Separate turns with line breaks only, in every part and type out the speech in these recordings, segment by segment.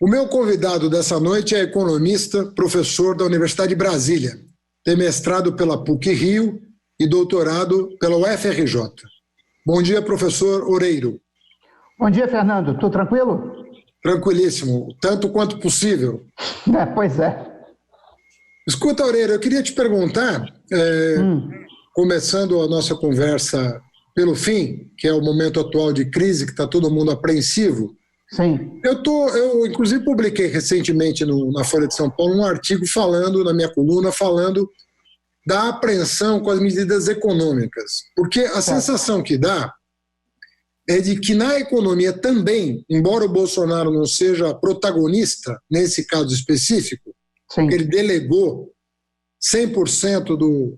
O meu convidado dessa noite é economista, professor da Universidade de Brasília. Tem mestrado pela PUC-Rio e doutorado pela UFRJ. Bom dia, professor Oreiro.
Bom dia, Fernando. Tudo tranquilo?
Tranquilíssimo, tanto quanto possível.
Pois é.
Escuta, Oreiro, eu queria te perguntar, começando a nossa conversa pelo fim, que é o momento atual de crise, que está todo mundo apreensivo.
Sim.
Eu inclusive, publiquei recentemente na Folha de São Paulo um artigo na minha coluna, falando da apreensão com as medidas econômicas. Porque a sensação que dá é de que na economia também, embora o Bolsonaro não seja protagonista nesse caso específico, ele delegou 100%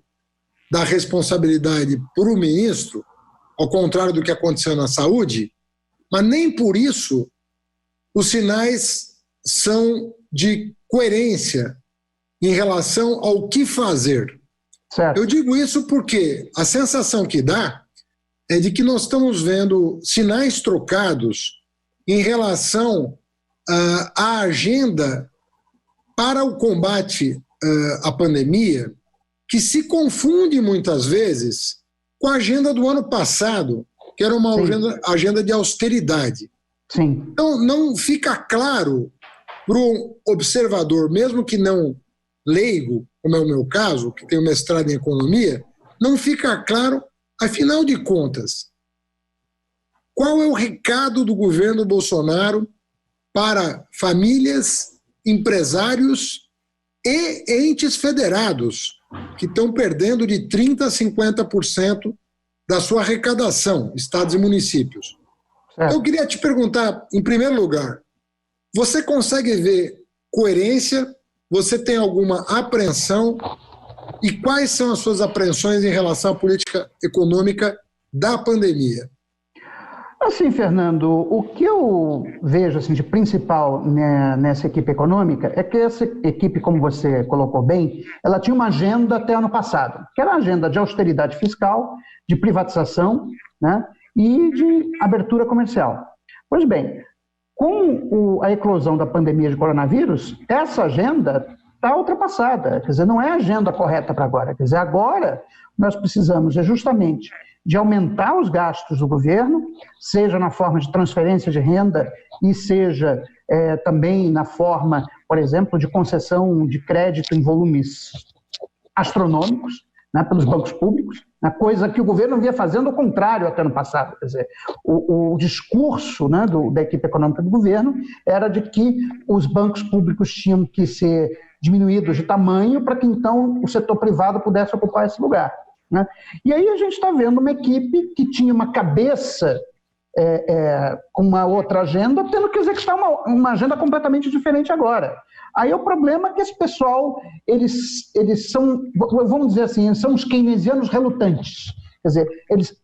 da responsabilidade para o ministro, ao contrário do que aconteceu na saúde, mas nem por isso os sinais são de coerência em relação ao que fazer.
Certo.
Eu digo isso porque a sensação que dá é de que nós estamos vendo sinais trocados em relação à agenda para o combate à pandemia, que se confunde muitas vezes com a agenda do ano passado, que era uma agenda de austeridade.
Sim.
Então, não fica claro para o observador, mesmo que não leigo, como é o meu caso, que tenho mestrado em economia, não fica claro, afinal de contas, qual é o recado do governo Bolsonaro para famílias, empresários e entes federados, que estão perdendo de 30% a 50% da sua arrecadação, estados e municípios. Eu queria te perguntar, em primeiro lugar, você consegue ver coerência? Você tem alguma apreensão? E quais são as suas apreensões em relação à política econômica da pandemia?
Assim, Fernando, o que eu vejo assim, de principal nessa equipe econômica é que essa equipe, como você colocou bem, ela tinha uma agenda até ano passado, que era a agenda de austeridade fiscal, de privatização, né, e de abertura comercial. Pois bem, com a eclosão da pandemia de coronavírus, essa agenda está ultrapassada, quer dizer, não é a agenda correta para agora. Quer dizer, agora nós precisamos justamente de aumentar os gastos do governo, seja na forma de transferência de renda e seja também na forma, por exemplo, de concessão de crédito em volumes astronômicos, né, pelos bancos públicos, né, coisa que o governo vinha fazendo ao contrário até no passado. Quer dizer, o discurso, né, da equipe econômica do governo era de que os bancos públicos tinham que ser diminuídos de tamanho para que então o setor privado pudesse ocupar esse lugar, né? E aí a gente está vendo uma equipe que tinha uma cabeça com uma outra agenda, tendo que executar uma agenda completamente diferente agora. Aí o problema é que esse pessoal, eles são, vamos dizer assim, são os keynesianos relutantes. Quer dizer,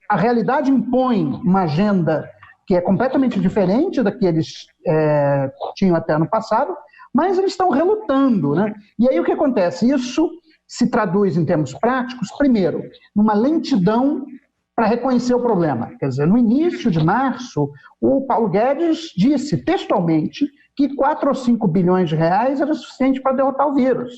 a realidade impõe uma agenda que é completamente diferente da que eles tinham até ano passado, mas eles estão relutando, né? E aí o que acontece? Isso se traduz em termos práticos, primeiro, numa lentidão para reconhecer o problema. Quer dizer, no início de março, o Paulo Guedes disse textualmente que 4 ou 5 bilhões de reais era suficiente para derrotar o vírus.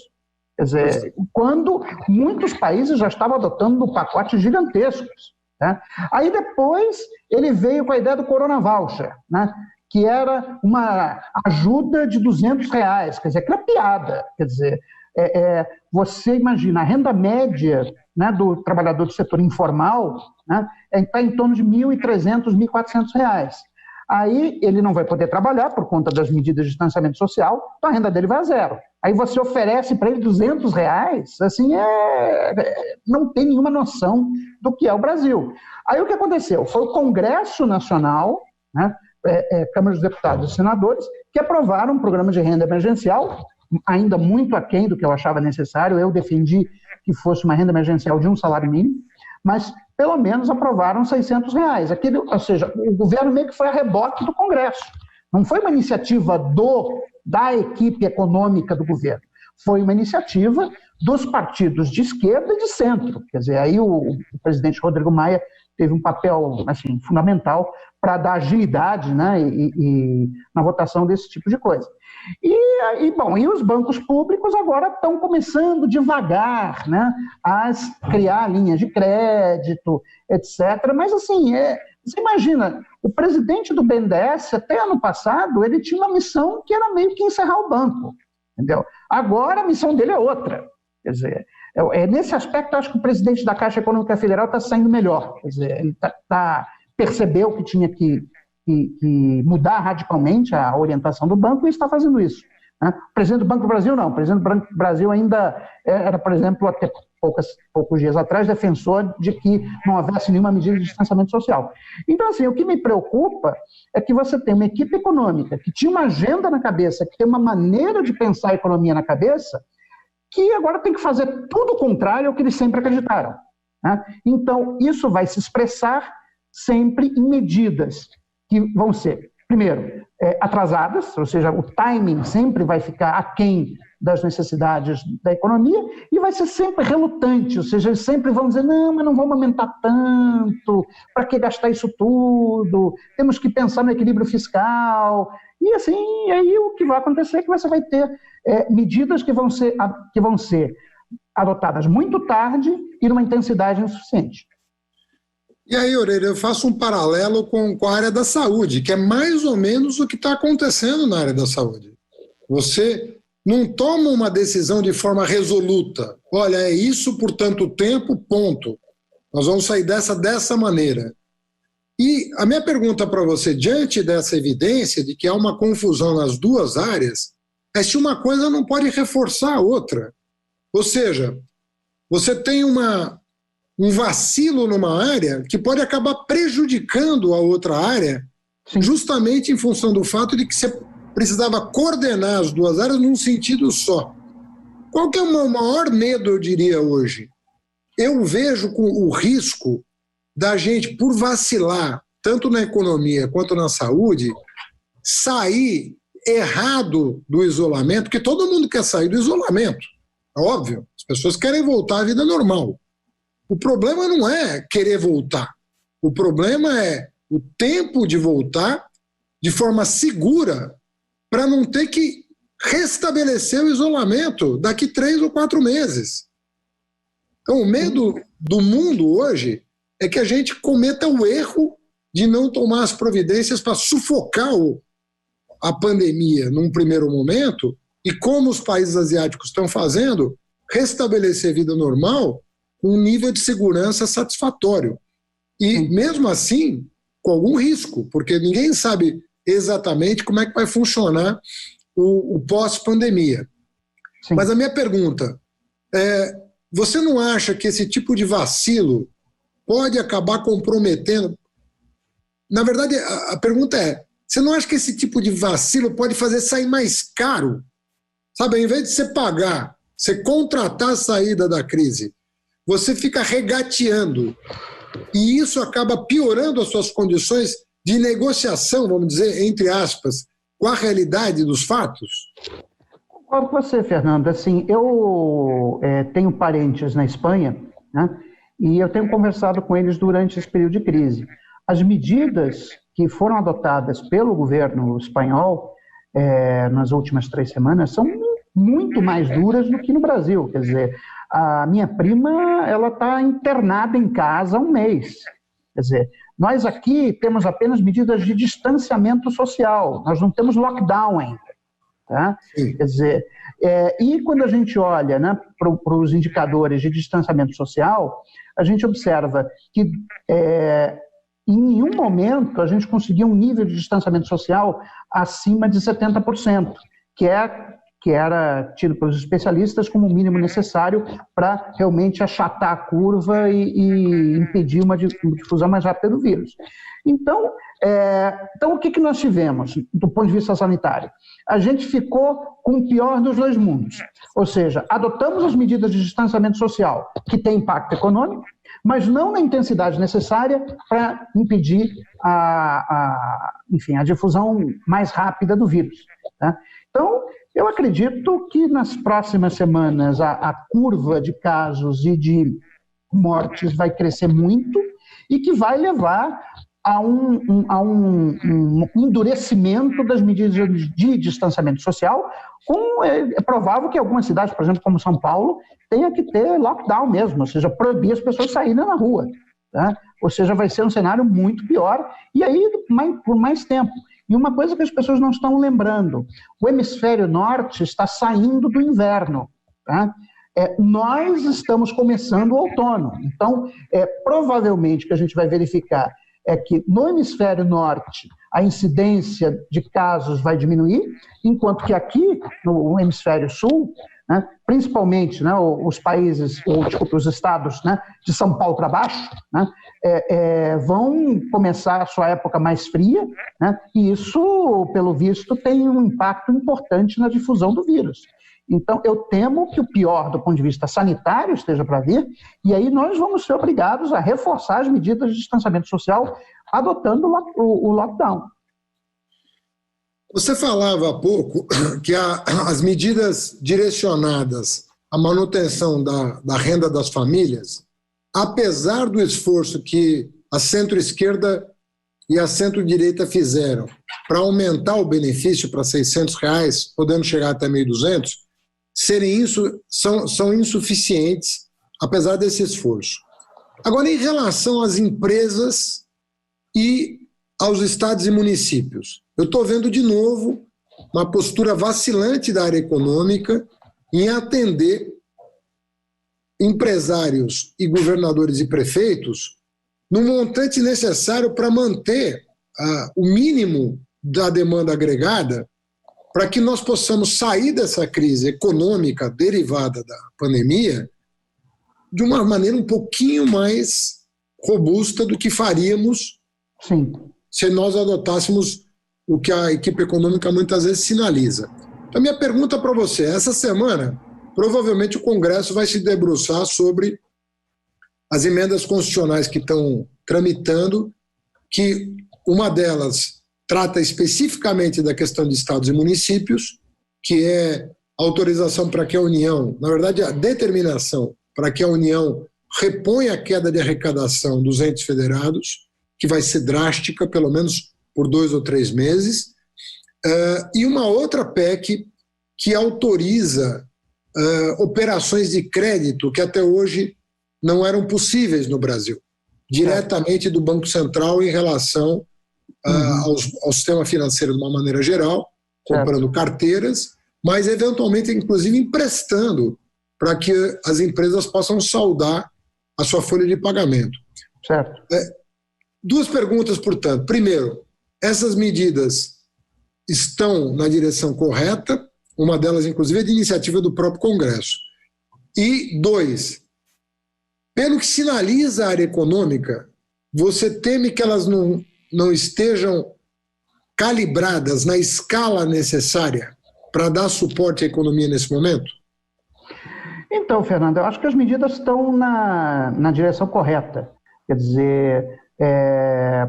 Quer dizer, quando muitos países já estavam adotando pacotes gigantescos, né? Aí depois ele veio com a ideia do Corona Voucher, né, que era uma ajuda de R$200, quer dizer, que era piada. Quer dizer, você imagina, a renda média, né, do trabalhador do setor informal, né, está em torno de R$1.300, R$1.400. Aí ele não vai poder trabalhar por conta das medidas de distanciamento social, então a renda dele vai a zero. Aí você oferece para ele R$200, assim, não tem nenhuma noção do que é o Brasil. Aí o que aconteceu? Foi o Congresso Nacional, né, Câmara dos Deputados e Senadores, que aprovaram um programa de renda emergencial, ainda muito aquém do que eu achava necessário. Eu defendi que fosse uma renda emergencial de um salário mínimo, mas pelo menos aprovaram R$600. Ou seja, o governo meio que foi a reboque do Congresso. Não foi uma iniciativa da equipe econômica do governo, foi uma iniciativa dos partidos de esquerda e de centro. Quer dizer, aí o presidente Rodrigo Maia teve um papel assim, fundamental para dar agilidade, né, e na votação desse tipo de coisa. E os bancos públicos agora estão começando devagar, né, a criar linhas de crédito, etc. Mas, assim, você imagina, o presidente do BNDES, até ano passado, ele tinha uma missão que era meio que encerrar o banco, entendeu? Agora a missão dele é outra. Quer dizer, nesse aspecto, acho que o presidente da Caixa Econômica Federal está saindo melhor. Quer dizer, ele percebeu que tinha que mudar radicalmente a orientação do banco e está fazendo isso, né? O presidente do Banco do Brasil não. O presidente do Banco do Brasil ainda era, por exemplo, até poucos dias atrás, defensor de que não houvesse nenhuma medida de distanciamento social. Então, assim, o que me preocupa é que você tem uma equipe econômica que tinha uma agenda na cabeça, que tem uma maneira de pensar a economia na cabeça, que agora tem que fazer tudo o contrário ao que eles sempre acreditaram, né? Então, isso vai se expressar sempre em medidas que vão ser, primeiro, atrasadas, ou seja, o timing sempre vai ficar aquém das necessidades da economia e vai ser sempre relutante, ou seja, eles sempre vão dizer, não, mas não vamos aumentar tanto, para que gastar isso tudo, temos que pensar no equilíbrio fiscal, e assim, aí o que vai acontecer é que você vai ter medidas que vão ser adotadas muito tarde e numa intensidade insuficiente.
E aí, Orelha, eu faço um paralelo com a área da saúde, que é mais ou menos o que está acontecendo na área da saúde. Você não toma uma decisão de forma resoluta. Olha, é isso por tanto tempo, ponto. Nós vamos sair dessa maneira. E a minha pergunta para você, diante dessa evidência de que há uma confusão nas duas áreas, é se uma coisa não pode reforçar a outra. Ou seja, você tem um vacilo numa área que pode acabar prejudicando a outra área, sim, justamente em função do fato de que você precisava coordenar as duas áreas num sentido só. Qual que é o maior medo, eu diria, hoje? Eu vejo com o risco da gente, por vacilar, tanto na economia quanto na saúde, sair errado do isolamento, porque todo mundo quer sair do isolamento, é óbvio, as pessoas querem voltar à vida normal. O problema não é querer voltar, o problema é o tempo de voltar de forma segura para não ter que restabelecer o isolamento daqui 3 ou 4 meses. Então, o medo do mundo hoje é que a gente cometa o erro de não tomar as providências para sufocar a pandemia num primeiro momento e, como os países asiáticos estão fazendo, restabelecer a vida normal com um nível de segurança satisfatório. E, mesmo assim, com algum risco, porque ninguém sabe exatamente como é que vai funcionar o pós-pandemia. Sim. Mas a minha pergunta é, você não acha que esse tipo de vacilo pode acabar comprometendo? Na verdade, a pergunta é, você não acha que esse tipo de vacilo pode fazer sair mais caro? Sabe, ao invés de você pagar, você contratar a saída da crise, você fica regateando e isso acaba piorando as suas condições de negociação, vamos dizer, entre aspas, com a realidade dos fatos?
Concordo com você, Fernando. Assim, eu tenho parentes na Espanha, né, e eu tenho conversado com eles durante esse período de crise. As medidas que foram adotadas pelo governo espanhol nas últimas 3 semanas são muito mais duras do que no Brasil. Quer dizer, a minha prima ela está internada em casa há 1 mês. Quer dizer, nós aqui temos apenas medidas de distanciamento social, nós não temos lockdown ainda. Tá? Quer dizer, e quando a gente olha, né, para os indicadores de distanciamento social, a gente observa que em nenhum momento a gente conseguiu um nível de distanciamento social acima de 70%, que era tido pelos especialistas como o mínimo necessário para realmente achatar a curva e impedir uma difusão mais rápida do vírus. Então o que nós tivemos do ponto de vista sanitário? A gente ficou com o pior dos 2 mundos, ou seja, adotamos as medidas de distanciamento social que têm impacto econômico, mas não na intensidade necessária para impedir enfim, a difusão mais rápida do vírus. Tá? Então, eu acredito que nas próximas semanas a curva de casos e de mortes vai crescer muito e que vai levar a um endurecimento das medidas de distanciamento social, como é provável que algumas cidades, por exemplo, como São Paulo, tenha que ter lockdown mesmo, ou seja, proibir as pessoas saírem na rua. Tá? Ou seja, vai ser um cenário muito pior, e aí por mais tempo. E uma coisa que as pessoas não estão lembrando, o hemisfério norte está saindo do inverno. Tá? Nós estamos começando o outono, então provavelmente o que a gente vai verificar é que no hemisfério norte a incidência de casos vai diminuir, enquanto que aqui no hemisfério sul, né, principalmente, né, os países, os estados, né, de São Paulo para baixo, né, vão começar a sua época mais fria, né, e isso, pelo visto, tem um impacto importante na difusão do vírus. Então, eu temo que o pior do ponto de vista sanitário esteja para vir, e aí nós vamos ser obrigados a reforçar as medidas de distanciamento social, adotando o lockdown.
Você falava há pouco que as medidas direcionadas à manutenção da renda das famílias, apesar do esforço que a centro-esquerda e a centro-direita fizeram para aumentar o benefício para R$600, podendo chegar até 1.200, são insuficientes, apesar desse esforço. Agora, em relação às empresas e aos estados e municípios, eu estou vendo de novo uma postura vacilante da área econômica em atender empresários e governadores e prefeitos no montante necessário para manter o mínimo da demanda agregada, para que nós possamos sair dessa crise econômica derivada da pandemia de uma maneira um pouquinho mais robusta do que faríamos
Sim.
se nós adotássemos o que a equipe econômica muitas vezes sinaliza. Então, minha pergunta para você, essa semana, provavelmente o Congresso vai se debruçar sobre as emendas constitucionais que estão tramitando, que uma delas trata especificamente da questão de estados e municípios, que é a autorização para que a União, na verdade, a determinação para que a União reponha a queda de arrecadação dos entes federados, que vai ser drástica, pelo menos por 2 ou 3 meses, e uma outra PEC que autoriza operações de crédito que até hoje não eram possíveis no Brasil, diretamente do Banco Central em relação ao sistema financeiro de uma maneira geral, comprando carteiras, mas eventualmente, inclusive, emprestando para que as empresas possam saldar a sua folha de pagamento.
Certo.
2 perguntas, portanto. Primeiro, essas medidas estão na direção correta, uma delas, inclusive, é de iniciativa do próprio Congresso. E 2, pelo que sinaliza a área econômica, você teme que elas não estejam calibradas na escala necessária para dar suporte à economia nesse momento?
Então, Fernando, eu acho que as medidas estão na direção correta. Quer dizer,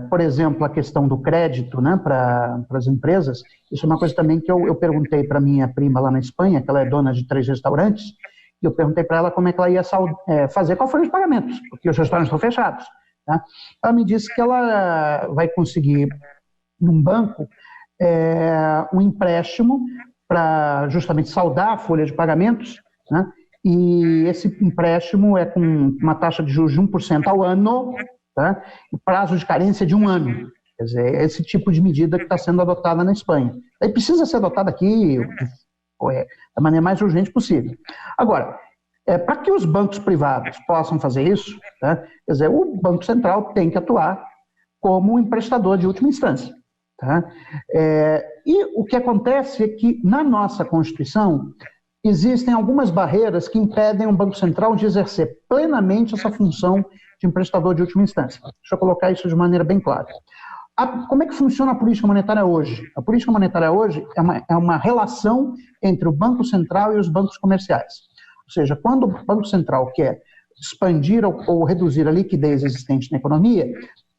por exemplo, a questão do crédito, né, para as empresas, isso é uma coisa também que eu perguntei para minha prima lá na Espanha, que ela é dona de 3 restaurantes, e eu perguntei para ela como é que ela ia fazer com a folha de pagamentos, porque os restaurantes estão fechados. Tá? Ela me disse que ela vai conseguir, num banco, um empréstimo para justamente saldar a folha de pagamentos, né? E esse empréstimo é com uma taxa de juros de 1% ao ano, tá? E prazo de carência de 1 ano. Quer dizer, é esse tipo de medida que está sendo adotada na Espanha. Aí precisa ser adotada aqui da maneira mais urgente possível. Agora, para que os bancos privados possam fazer isso, tá? Quer dizer, o Banco Central tem que atuar como emprestador de última instância. Tá? E o que acontece é que, na nossa Constituição, existem algumas barreiras que impedem o Banco Central de exercer plenamente essa função de emprestador de última instância. Deixa eu colocar isso de maneira bem clara. Como é que funciona a política monetária hoje? A política monetária hoje é uma relação entre o Banco Central e os bancos comerciais. Ou seja, quando o Banco Central quer expandir ou reduzir a liquidez existente na economia,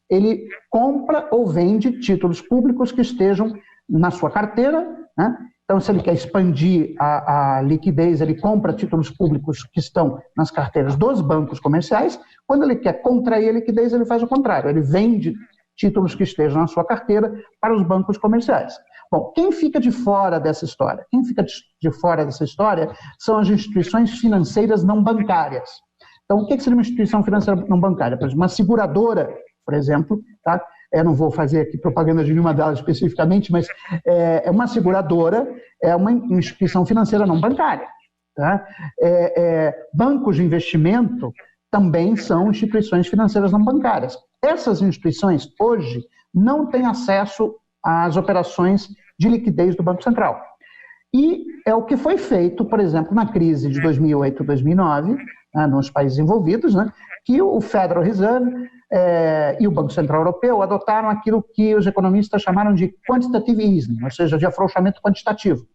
ele compra ou vende títulos públicos que estejam na sua carteira, né, Então, se ele quer expandir a liquidez, ele compra títulos públicos que estão nas carteiras dos bancos comerciais. Quando ele quer contrair a liquidez, ele faz o contrário. Ele vende títulos que estejam na sua carteira para os bancos comerciais. Bom, quem fica de fora dessa história? Quem fica de fora dessa história são as instituições financeiras não bancárias. Então, o que seria uma instituição financeira não bancária? Por exemplo, uma seguradora, por exemplo, tá? Eu não vou fazer aqui propaganda de nenhuma delas especificamente, mas é uma seguradora, é uma instituição financeira não bancária. Tá? Bancos de investimento também são instituições financeiras não bancárias. Essas instituições, hoje, não têm acesso às operações de liquidez do Banco Central. E é o que foi feito, por exemplo, na crise de 2008 e 2009, né, nos países envolvidos, né, que o Federal Reserve e o Banco Central Europeu adotaram aquilo que os economistas chamaram de quantitative easing, ou seja, de afrouxamento quantitativo.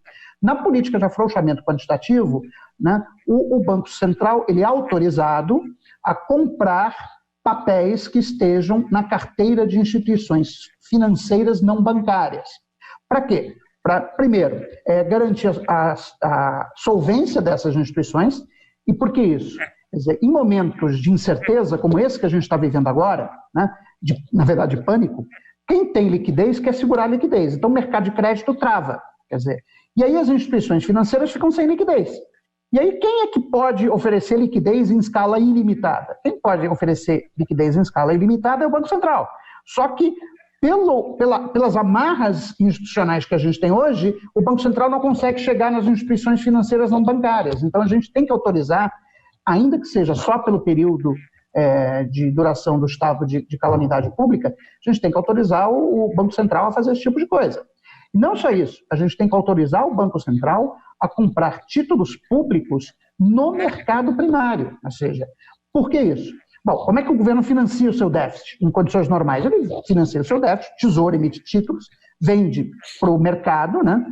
Na política de afrouxamento quantitativo, né, o Banco Central ele é autorizado a comprar papéis que estejam na carteira de instituições financeiras não bancárias. Para quê? Para, primeiro, garantir a solvência dessas instituições. E por que isso? Quer dizer, em momentos de incerteza, como esse que a gente está vivendo agora, né, na verdade, de pânico, quem tem liquidez quer segurar a liquidez. Então, o mercado de crédito trava. Quer dizer, e aí as instituições financeiras ficam sem liquidez. E aí, quem é que pode oferecer liquidez em escala ilimitada? Quem pode oferecer liquidez em escala ilimitada é o Banco Central. Só que, pelas amarras institucionais que a gente tem hoje, o Banco Central não consegue chegar nas instituições financeiras não bancárias. Então, a gente tem que autorizar, ainda que seja só pelo período de duração do estado de calamidade pública, a gente tem que autorizar o Banco Central a fazer esse tipo de coisa. E não só isso, a gente tem que autorizar o Banco Central a comprar títulos públicos no mercado primário. Ou seja, por que isso? Bom, como é que o governo financia o seu déficit em condições normais? Ele financia o seu déficit, Tesouro emite títulos, vende para o mercado, né,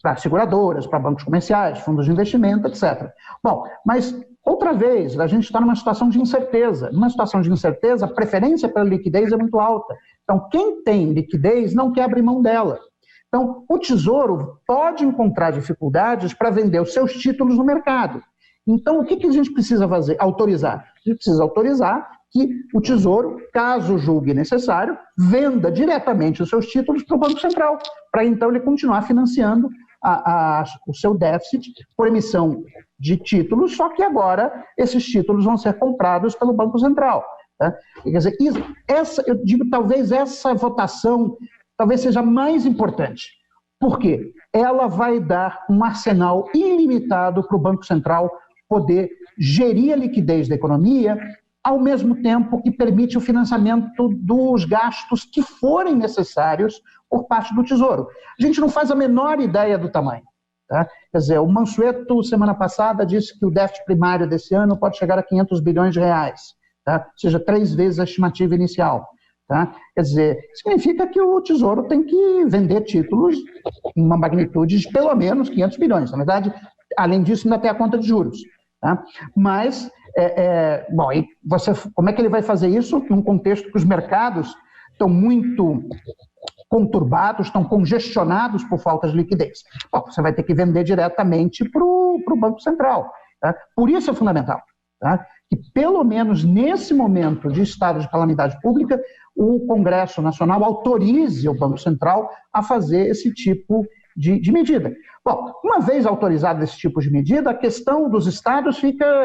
para seguradoras, para bancos comerciais, fundos de investimento, etc. Bom, mas outra vez, a gente está numa situação de incerteza. Numa situação de incerteza, a preferência pela liquidez é muito alta. Então, quem tem liquidez não quer abrir mão dela. Então, o Tesouro pode encontrar dificuldades para vender os seus títulos no mercado. Então, o que a gente precisa fazer? Autorizar. A gente precisa autorizar que o Tesouro, caso julgue necessário, venda diretamente os seus títulos para o Banco Central, para então ele continuar financiando o seu déficit por emissão de títulos, só que agora esses títulos vão ser comprados pelo Banco Central. Tá? Quer dizer, eu digo, talvez essa votação talvez seja mais importante. Por quê? Ela vai dar um arsenal ilimitado para o Banco Central poder gerir a liquidez da economia, ao mesmo tempo que permite o financiamento dos gastos que forem necessários por parte do Tesouro. A gente não faz a menor ideia do tamanho. Tá? Quer dizer, o Mansueto, semana passada, disse que o déficit primário desse ano pode chegar a 500 bilhões de reais, tá? Ou seja, 3 vezes a estimativa inicial. Tá? Quer dizer, significa que o Tesouro tem que vender títulos em uma magnitude de pelo menos 500 bilhões. Na verdade, além disso, ainda tem a conta de juros. Tá? Mas, bom, e como é que ele vai fazer isso num contexto que os mercados estão muito conturbados, estão congestionados por falta de liquidez? Bom, você vai ter que vender diretamente para o Banco Central. Tá? Por isso é fundamental, tá? Que pelo menos nesse momento de estado de calamidade pública, o Congresso Nacional autorize o Banco Central a fazer esse tipo de medida. Bom, uma vez autorizado esse tipo de medida, a questão dos estados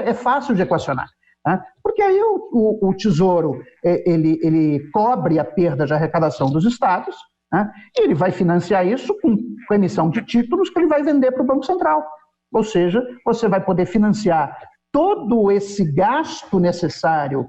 é fácil de equacionar. Né? Porque aí o Tesouro ele cobre a perda de arrecadação dos estados, né? E ele vai financiar isso com emissão de títulos que ele vai vender para o Banco Central. Ou seja, você vai poder financiar todo esse gasto necessário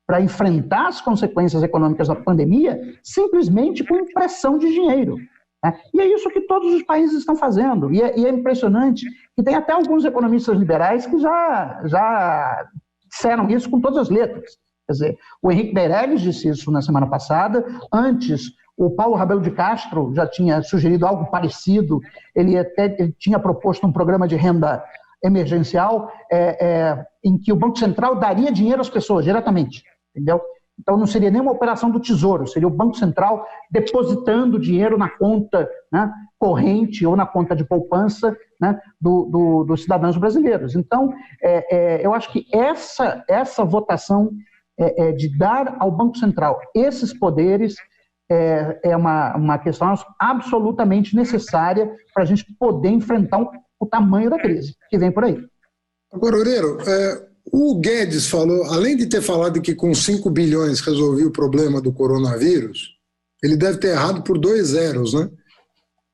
para enfrentar as consequências econômicas da pandemia simplesmente com impressão de dinheiro. Né? E é isso que todos os países estão fazendo. E é impressionante que tem até alguns economistas liberais que já disseram isso com todas as letras. Quer dizer, o Henrique Meirelles disse isso na semana passada. Antes, o Paulo Rabelo de Castro já tinha sugerido algo parecido. Ele tinha proposto um programa de renda emergencial em que o Banco Central daria dinheiro às pessoas diretamente, entendeu? Então, não seria nenhuma operação do Tesouro, seria o Banco Central depositando dinheiro na conta, né, corrente ou na conta de poupança, né, dos cidadãos brasileiros. Então, eu acho que essa votação de dar ao Banco Central esses poderes é uma questão absolutamente necessária para a gente poder enfrentar o tamanho da crise que vem por aí.
Agora, Loureiro, o Guedes falou, além de ter falado que com 5 bilhões resolvia o problema do coronavírus, ele deve ter errado por 2 zeros, né?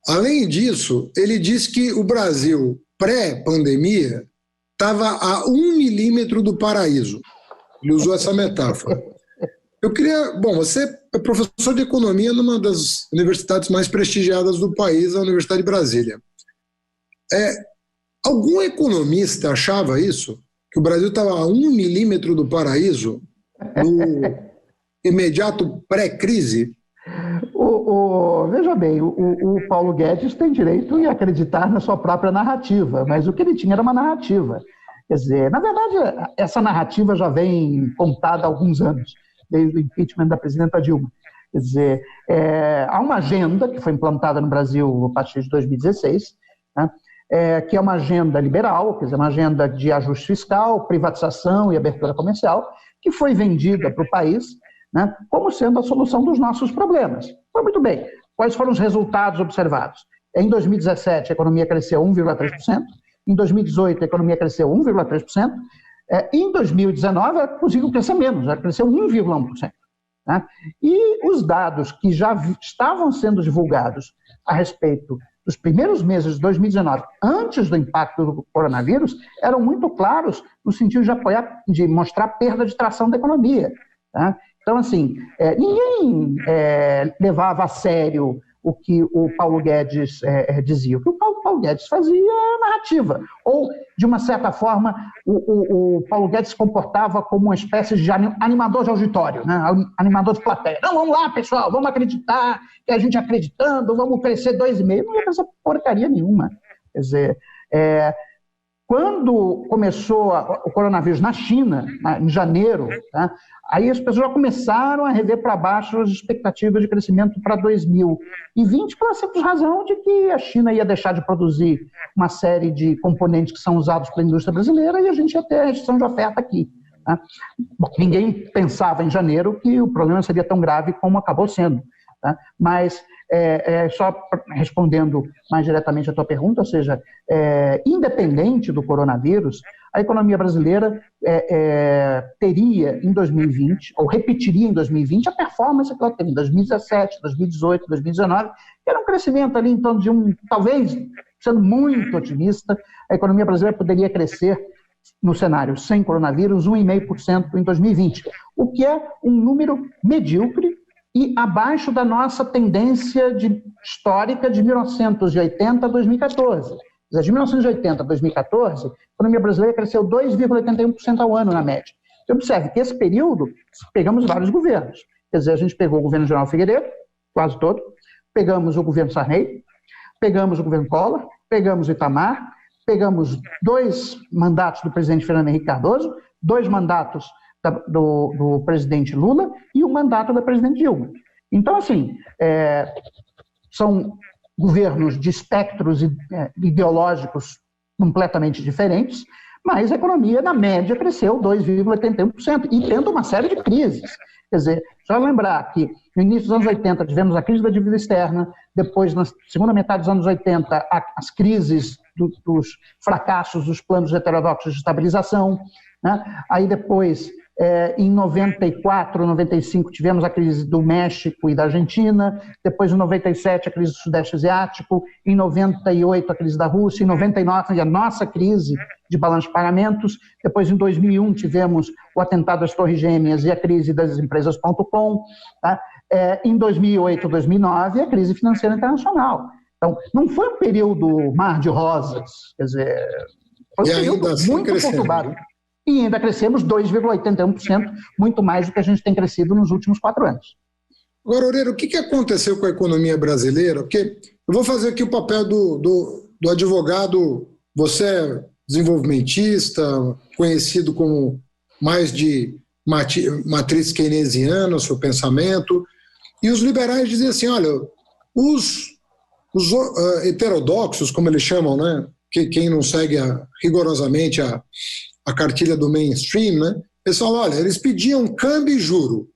Além disso, ele disse que o Brasil, pré-pandemia, estava a 1 milímetro do paraíso. Ele usou essa metáfora. Eu queria... Bom, você é professor de economia numa das universidades mais prestigiadas do país, a Universidade de Brasília. Algum economista achava isso? Que o Brasil estava a 1 milímetro do paraíso no imediato pré-crise?
Veja bem, o Paulo Guedes tem direito em acreditar na sua própria narrativa, mas o que ele tinha era uma narrativa. Quer dizer, na verdade, essa narrativa já vem contada há alguns anos, desde o impeachment da presidenta Dilma. Quer dizer, há uma agenda que foi implantada no Brasil a partir de 2016, né? Que é uma agenda liberal, quer dizer, uma agenda de ajuste fiscal, privatização e abertura comercial, que foi vendida para o país, né, como sendo a solução dos nossos problemas. Foi muito bem. Quais foram os resultados observados? Em 2017, a economia cresceu 1,3%, em 2018, a economia cresceu 1,3%, e em 2019, ela conseguiu crescer menos, ela cresceu 1,1%. Né? E os dados que já estavam sendo divulgados a respeito dos primeiros meses de 2019, antes do impacto do coronavírus, eram muito claros no sentido de mostrar perda de tração da economia. Tá? Então, assim, ninguém levava a sério o que o Paulo Guedes dizia. O que o Paulo Guedes fazia é narrativa. Ou, de uma certa forma, o Paulo Guedes se comportava como uma espécie de animador de auditório, né? Animador de plateia. Não, vamos lá, pessoal, vamos acreditar, que a gente acreditando, vamos crescer 2,5%. Não ia crescer porcaria nenhuma. Quer dizer, quando começou o coronavírus na China, em janeiro, tá, aí as pessoas já começaram a rever para baixo as expectativas de crescimento para 2020, pela simples razão de que a China ia deixar de produzir uma série de componentes que são usados pela indústria brasileira e a gente ia ter a restrição de oferta aqui. Tá? Bom, ninguém pensava em janeiro que o problema seria tão grave como acabou sendo. Tá? Mas, só respondendo mais diretamente a tua pergunta, ou seja, independente do coronavírus, a economia brasileira teria em 2020, ou repetiria em 2020, a performance que ela teve em 2017, 2018, 2019, que era um crescimento ali em torno de talvez, sendo muito otimista, a economia brasileira poderia crescer no cenário sem coronavírus 1,5% em 2020, o que é um número medíocre e abaixo da nossa tendência histórica de 1980 a 2014. De 1980 a 2014, a economia brasileira cresceu 2,81% ao ano, na média. Você observe que esse período, pegamos vários governos. Quer dizer, a gente pegou o governo General Figueiredo, quase todo, pegamos o governo Sarney, pegamos o governo Collor, pegamos o Itamar, pegamos 2 mandatos do presidente Fernando Henrique Cardoso, 2 mandatos do presidente Lula e um mandato da presidente Dilma. Então, assim, são governos de espectros ideológicos completamente diferentes, mas a economia, na média, cresceu 2,81%, e tendo uma série de crises. Quer dizer, só lembrar que no início dos anos 80 tivemos a crise da dívida externa, depois, na segunda metade dos anos 80, as crises dos fracassos dos planos heterodoxos de estabilização, né? Aí depois, em 94, 95, tivemos a crise do México e da Argentina, depois em 97 a crise do Sudeste Asiático, em 98 a crise da Rússia, em 99 a nossa crise de balanço de pagamentos, depois em 2001 tivemos o atentado às Torres Gêmeas e a crise das empresas.com, tá? Em 2008, 2009 a crise financeira internacional. Então, não foi um período mar de rosas, quer dizer, foi um período muito conturbado. E ainda crescemos 2,81%, muito mais do que a gente tem crescido nos últimos 4 anos.
Agora, Loureiro, o que aconteceu com a economia brasileira? Porque eu vou fazer aqui o papel do advogado, você é desenvolvimentista, conhecido como mais de matriz keynesiana, seu pensamento, e os liberais diziam assim, olha, os heterodoxos, como eles chamam, né, quem não segue rigorosamente a cartilha do mainstream, né, eles falam, olha, eles pediam câmbio e juro.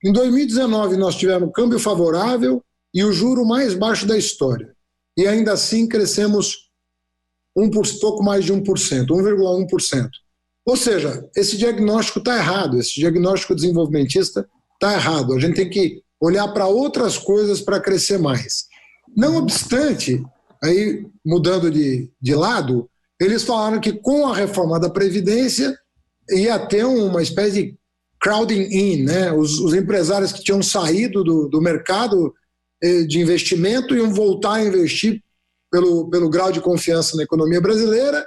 Em 2019 nós tivemos câmbio favorável e o juro mais baixo da história. E ainda assim crescemos pouco mais de 1%, 1,1%. Ou seja, esse diagnóstico está errado, esse diagnóstico desenvolvimentista está errado. A gente tem que olhar para outras coisas para crescer mais. Não obstante, aí mudando de lado, eles falaram que com a reforma da Previdência ia ter uma espécie de crowding in, né? Os empresários que tinham saído do mercado de investimento iam voltar a investir pelo grau de confiança na economia brasileira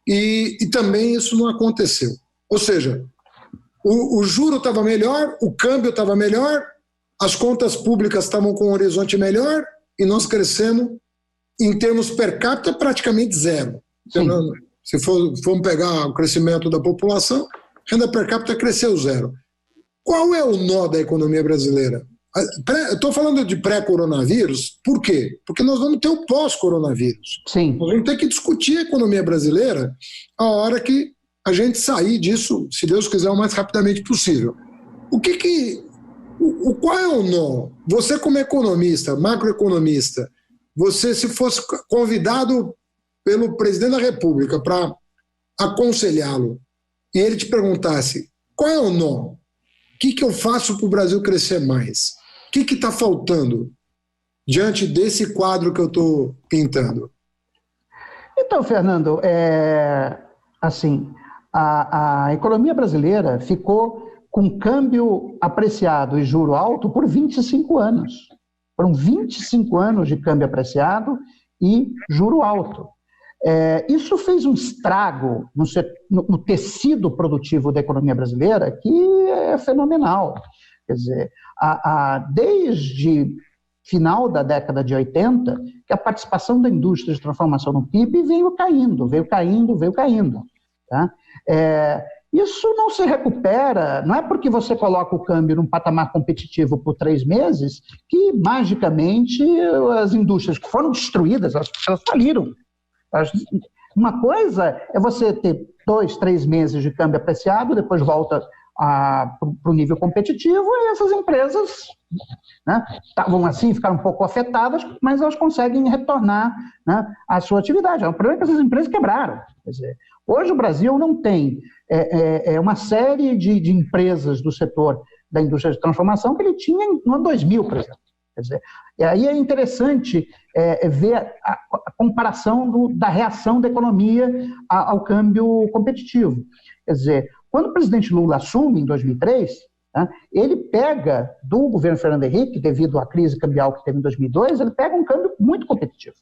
e também isso não aconteceu. Ou seja, o juro estava melhor, o câmbio estava melhor, as contas públicas estavam com um horizonte melhor e nós crescemos em termos per capita praticamente zero. Então, se formos pegar o crescimento da população, a renda per capita cresceu zero. Qual é o nó da economia brasileira? Eu estou falando de pré-coronavírus, por quê? Porque nós vamos ter o pós-coronavírus.
Sim.
Nós vamos ter que discutir a economia brasileira a hora que a gente sair disso, se Deus quiser, o mais rapidamente possível. Qual é o nó? Você como economista, macroeconomista, você se fosse convidado pelo presidente da República para aconselhá-lo e ele te perguntasse, qual é o nó? O que eu faço para o Brasil crescer mais? O que está faltando diante desse quadro que eu estou pintando?
Então, Fernando, assim, a economia brasileira ficou com câmbio apreciado e juro alto por 25 anos. Foram 25 anos de câmbio apreciado e juro alto. Isso fez um estrago no tecido produtivo da economia brasileira que é fenomenal. Quer dizer, desde final da década de 80, que a participação da indústria de transformação no PIB veio caindo. Tá? Isso não se recupera, não é porque você coloca o câmbio num patamar competitivo por 3 meses que, magicamente, as indústrias que foram destruídas, elas faliram. Uma coisa é você ter 2, 3 meses de câmbio apreciado, depois volta para o nível competitivo e essas empresas, né, ficaram um pouco afetadas, mas elas conseguem retornar, né, à sua atividade. O problema é que essas empresas quebraram. Quer dizer, hoje o Brasil não tem uma série de empresas do setor da indústria de transformação que ele tinha no ano 2000, por exemplo. Quer dizer, e aí é interessante ver a comparação da reação da economia ao câmbio competitivo. Quer dizer, quando o presidente Lula assume, em 2003, né, ele pega do governo Fernando Henrique, devido à crise cambial que teve em 2002, ele pega um câmbio muito competitivo.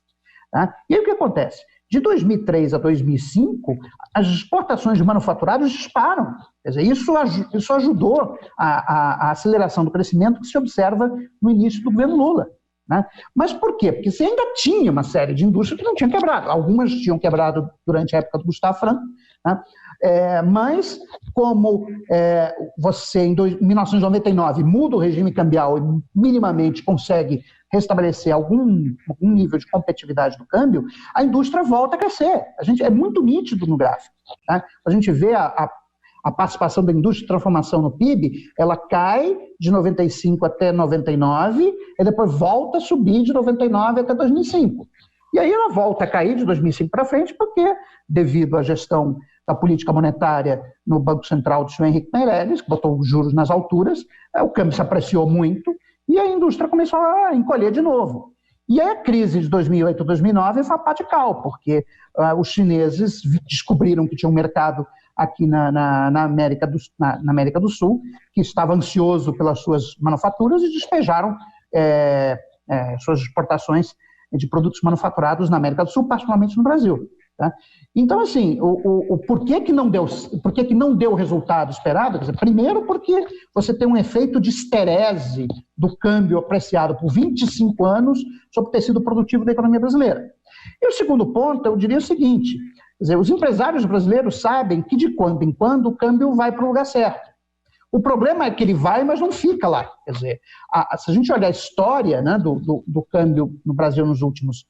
Tá? E aí o que acontece? De 2003 a 2005, as exportações de manufaturados disparam. Quer dizer, isso ajudou a aceleração do crescimento que se observa no início do governo Lula. Né? Mas por quê? Porque você ainda tinha uma série de indústrias que não tinham quebrado. Algumas tinham quebrado durante a época do Gustavo Franco, né? Mas como você, em 1999, muda o regime cambial e minimamente consegue restabelecer algum nível de competitividade do câmbio, a indústria volta a crescer. É muito nítido no gráfico. Tá? A gente vê a participação da indústria de transformação no PIB, ela cai de 95 até 99 e depois volta a subir de 99 até 2005. E aí ela volta a cair de 2005 para frente porque, devido à gestão da política monetária no Banco Central do senhor Henrique Meirelles, que botou os juros nas alturas, o câmbio se apreciou muito e a indústria começou a encolher de novo. E aí a crise de 2008 e 2009 foi radical, porque os chineses descobriram que tinha um mercado aqui na América do Sul, que estava ansioso pelas suas manufaturas e despejaram suas exportações de produtos manufaturados na América do Sul, particularmente no Brasil. Tá? Então, assim, por que não deu o resultado esperado? Quer dizer, primeiro porque você tem um efeito de esterese do câmbio apreciado por 25 anos sobre o tecido produtivo da economia brasileira. E o segundo ponto, eu diria o seguinte, quer dizer, os empresários brasileiros sabem que de quando em quando o câmbio vai para o lugar certo. O problema é que ele vai, mas não fica lá. Quer dizer, se a gente olhar a história, né, do câmbio no Brasil nos últimos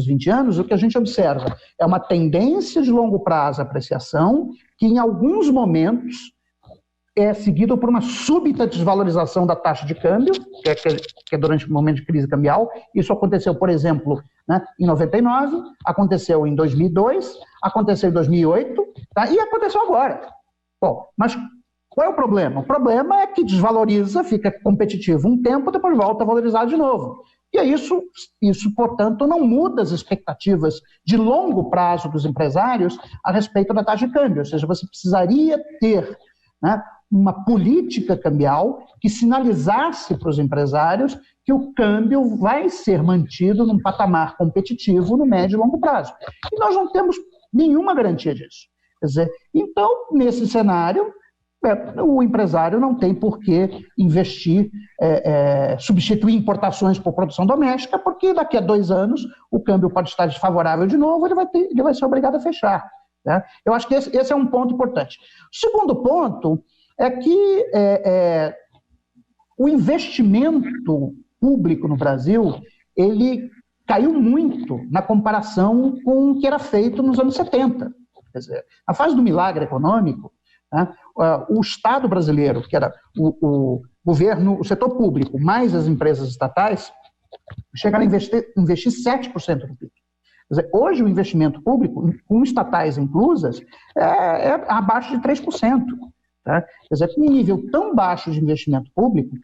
20 anos, o que a gente observa é uma tendência de longo prazo à apreciação, que em alguns momentos é seguido por uma súbita desvalorização da taxa de câmbio, que é durante o momento de crise cambial. Isso aconteceu, por exemplo, né, em 99, aconteceu em 2002, aconteceu em 2008, tá, e aconteceu agora. Bom, mas qual é o problema? O problema é que desvaloriza, fica competitivo um tempo, depois volta a valorizar de novo. E isso, portanto, não muda as expectativas de longo prazo dos empresários a respeito da taxa de câmbio. Ou seja, você precisaria ter, né, uma política cambial que sinalizasse para os empresários que o câmbio vai ser mantido num patamar competitivo no médio e longo prazo. E nós não temos nenhuma garantia disso. Quer dizer, então, nesse cenário, o empresário não tem por que investir, substituir importações por produção doméstica, porque daqui a 2 anos o câmbio pode estar desfavorável de novo, ele vai ser obrigado a fechar. Né? Eu acho que esse é um ponto importante. O segundo ponto é que o investimento público no Brasil, ele caiu muito na comparação com o que era feito nos anos 70. Quer dizer, na fase do milagre econômico, né, o Estado brasileiro, que era o governo, o setor público, mais as empresas estatais, chegaram a investir 7% do PIB. Quer dizer, hoje o investimento público, com estatais inclusas, é abaixo de 3%. Tá? Quer dizer, um nível tão baixo de investimento público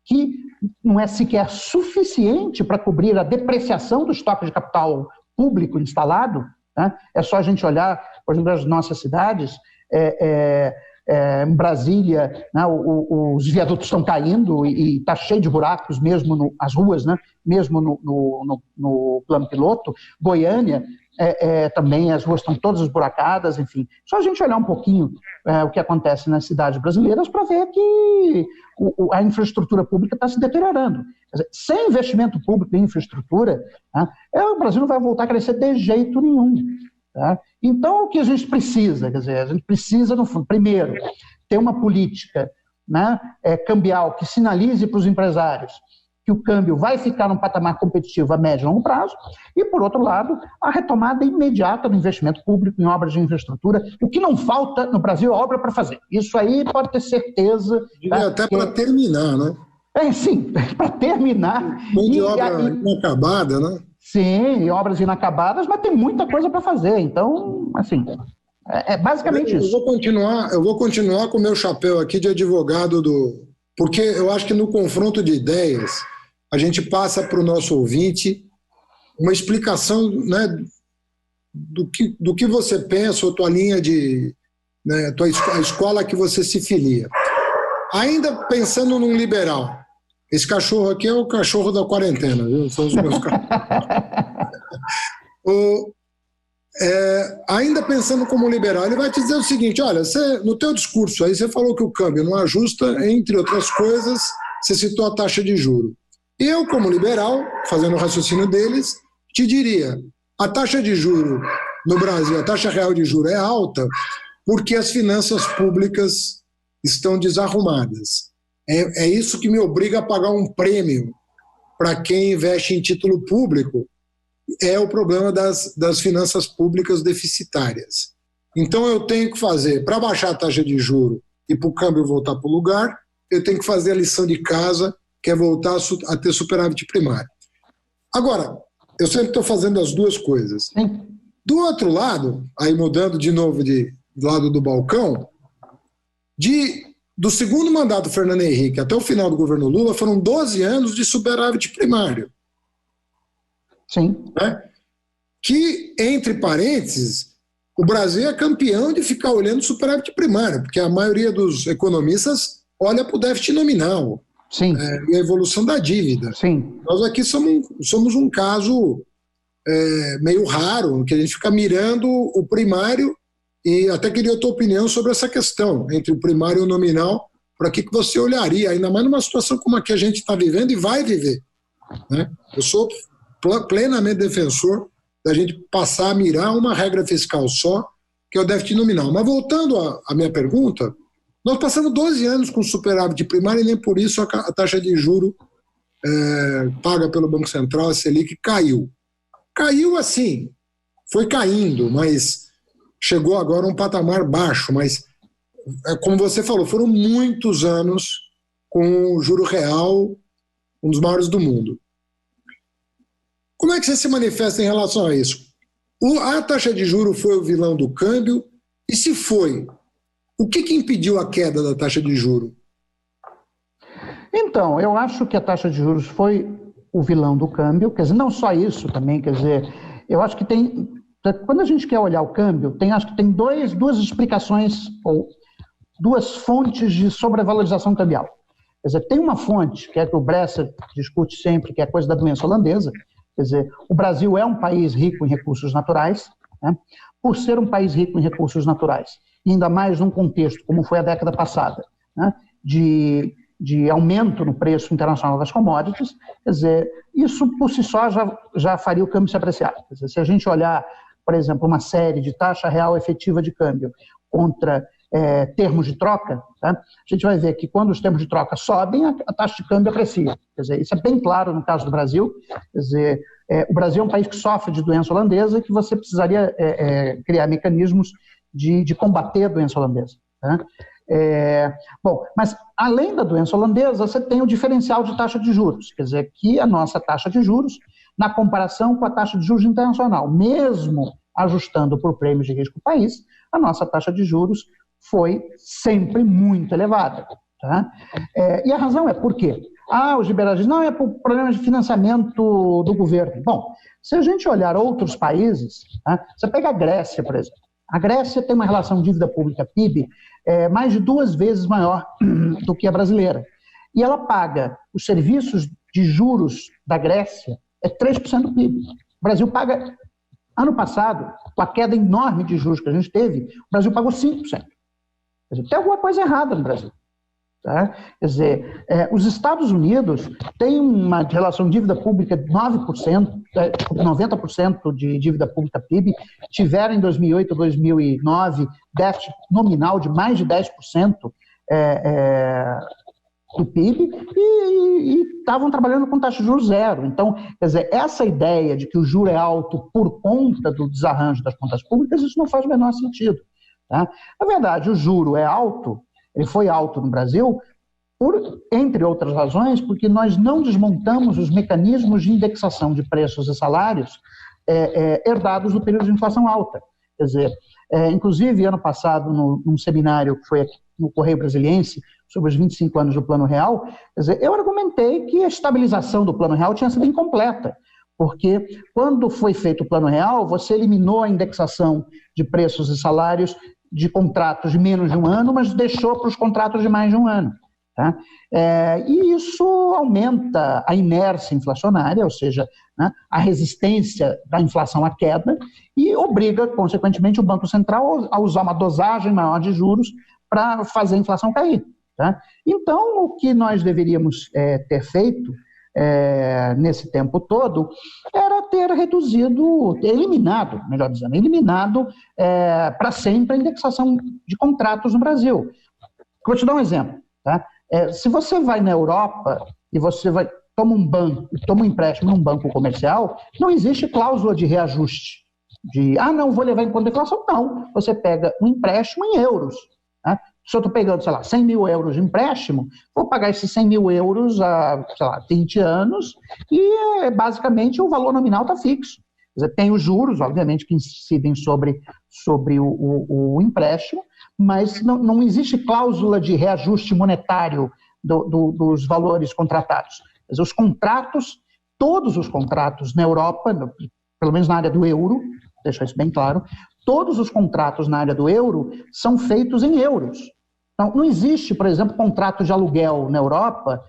que não é sequer suficiente para cobrir a depreciação do estoque de capital público instalado. Tá? É só a gente olhar, por exemplo, as nossas cidades, em Brasília, né, os viadutos estão caindo e está cheio de buracos, mesmo as ruas, né, mesmo no plano piloto. Goiânia, também as ruas estão todas esburacadas, enfim. Só a gente olhar um pouquinho o que acontece nas cidades brasileiras para ver que a infraestrutura pública está se deteriorando. Quer dizer, sem investimento público em infraestrutura, né, o Brasil não vai voltar a crescer de jeito nenhum. Tá? Então, o que a gente precisa? Quer dizer, a gente precisa, no fundo, primeiro, ter uma política, né, cambial que sinalize para os empresários que o câmbio vai ficar num patamar competitivo a médio e longo prazo, e, por outro lado, a retomada imediata do investimento público em obras de infraestrutura. O que não falta no Brasil é obra para fazer. Isso aí pode ter certeza.
Tá? Até para terminar, né?
Sim, para terminar.
Mão de obra inacabada, né?
Sim, obras inacabadas, mas tem muita coisa para fazer. Então, assim, é basicamente isso.
Eu vou continuar com o meu chapéu aqui de advogado porque eu acho que no confronto de ideias a gente passa para o nosso ouvinte uma explicação, né, do que você pensa, ou tua linha né, a escola que você se filia. Ainda pensando num liberal, esse cachorro aqui é o cachorro da quarentena, viu? São os meus cachorros. Ainda pensando como liberal, ele vai te dizer o seguinte: olha, no teu discurso aí você falou que o câmbio não ajusta, entre outras coisas, você citou a taxa de juros. Eu, como liberal, fazendo o raciocínio deles, te diria: a taxa de juros no Brasil, a taxa real de juros é alta porque as finanças públicas estão desarrumadas. É isso que me obriga a pagar um prêmio para quem investe em título público, é o problema das finanças públicas deficitárias. Então eu tenho que fazer, para baixar a taxa de juros e para o câmbio voltar para o lugar, eu tenho que fazer a lição de casa, que é voltar a ter superávit primário. Agora, eu sempre estou fazendo as duas coisas. Do outro lado, aí mudando de novo do lado do balcão, do segundo mandato do Fernando Henrique até o final do governo Lula, foram 12 anos de superávit primário.
Sim.
Né? Que, entre parênteses, o Brasil é campeão de ficar olhando superávit primário, porque a maioria dos economistas olha para o déficit nominal.
Sim.
E a evolução da dívida.
Sim.
Nós aqui somos um caso meio raro, que a gente fica mirando o primário, e até queria a tua opinião sobre essa questão, entre o primário e o nominal, para que você olharia, ainda mais numa situação como a que a gente está vivendo e vai viver. Né? Eu sou plenamente defensor da gente passar a mirar uma regra fiscal só, que é o déficit nominal. Mas voltando à minha pergunta, Nós passamos 12 anos com superávit primário e nem por isso a taxa de juro paga pelo Banco Central, a Selic, caiu. Caiu assim, foi caindo, mas chegou agora a um patamar baixo, mas, como você falou, foram muitos anos com o juro real, um dos maiores do mundo. Como é que você se manifesta em relação a isso? A taxa de juros foi o vilão do câmbio? E se foi, o que impediu a queda da taxa de juros?
Então, eu acho que a taxa de juros foi o vilão do câmbio, quer dizer, não só isso também, quer dizer, eu acho que quando a gente quer olhar o câmbio, acho que tem duas explicações, ou duas fontes de sobrevalorização cambial. Quer dizer, tem uma fonte, que é que o Bresser discute sempre, que é a coisa da doença holandesa. Quer dizer, o Brasil é um país rico em recursos naturais, né? Por ser um país rico em recursos naturais, e ainda mais num contexto, como foi a década passada, né? de aumento no preço internacional das commodities, quer dizer, isso por si só já faria o câmbio se apreciar. Quer dizer, se a gente olhar, por exemplo, uma série de taxa real efetiva de câmbio contra termos de troca, tá? A gente vai ver que quando os termos de troca sobem, a taxa de câmbio aprecia. Quer dizer, isso é bem claro no caso do Brasil. Quer dizer, o Brasil é um país que sofre de doença holandesa e que você precisaria criar mecanismos de combater a doença holandesa. Tá? Bom, mas além da doença holandesa, você tem o diferencial de taxa de juros, quer dizer, que a nossa taxa de juros, na comparação com a taxa de juros internacional, mesmo ajustando por prêmios de risco do país, a nossa taxa de juros foi sempre muito elevada. Tá? E a razão é por quê? Os liberais dizem, não, é por problemas de financiamento do governo. Bom, se a gente olhar outros países, tá? Você pega a Grécia, por exemplo. A Grécia tem uma relação dívida pública-PIB mais de 2 vezes maior do que a brasileira. E ela paga os serviços de juros da Grécia 3% do PIB. O Brasil paga, ano passado, com a queda enorme de juros que a gente teve, o Brasil pagou 5%. Quer dizer, tem alguma coisa errada no Brasil. Tá? Quer dizer, os Estados Unidos têm uma relação de dívida pública de 9%, 90% de dívida pública PIB, tiveram em 2008 e 2009 déficit nominal de mais de 10% do PIB e estavam trabalhando com taxa de juros zero. Então, quer dizer, essa ideia de que o juro é alto por conta do desarranjo das contas públicas, isso não faz o menor sentido. Tá? Na verdade, o juro é alto, ele foi alto no Brasil, entre outras razões, porque nós não desmontamos os mecanismos de indexação de preços e salários herdados do período de inflação alta. Quer dizer, inclusive, ano passado, num seminário que foi aqui no Correio Brasiliense, sobre os 25 anos do Plano Real, quer dizer, eu argumentei que a estabilização do Plano Real tinha sido incompleta, porque quando foi feito o Plano Real, você eliminou a indexação de preços e salários de contratos de menos de um ano, mas deixou para os contratos de mais de um ano. Tá? E isso aumenta a inércia inflacionária, ou seja, né, a resistência da inflação à queda, e obriga, consequentemente, o Banco Central a usar uma dosagem maior de juros para fazer a inflação cair. Tá? Então, o que nós deveríamos ter feito nesse tempo todo era ter eliminado para sempre a indexação de contratos no Brasil. Vou te dar um exemplo. Tá? Se você vai na Europa e você toma um empréstimo num banco comercial, não existe cláusula de reajuste. Não, vou levar em conta a inflação. Não, você pega um empréstimo em euros. Tá? Se eu estou pegando, 100 mil euros de empréstimo, vou pagar esses 100 mil euros há, 20 anos e, basicamente, o valor nominal está fixo. Quer dizer, tem os juros, obviamente, que incidem sobre o empréstimo, mas não existe cláusula de reajuste monetário dos valores contratados. Quer dizer, todos os contratos na Europa, pelo menos na área do euro, deixar isso bem claro, todos os contratos na área do euro são feitos em euros. Então, não existe, por exemplo, contrato de aluguel na Europa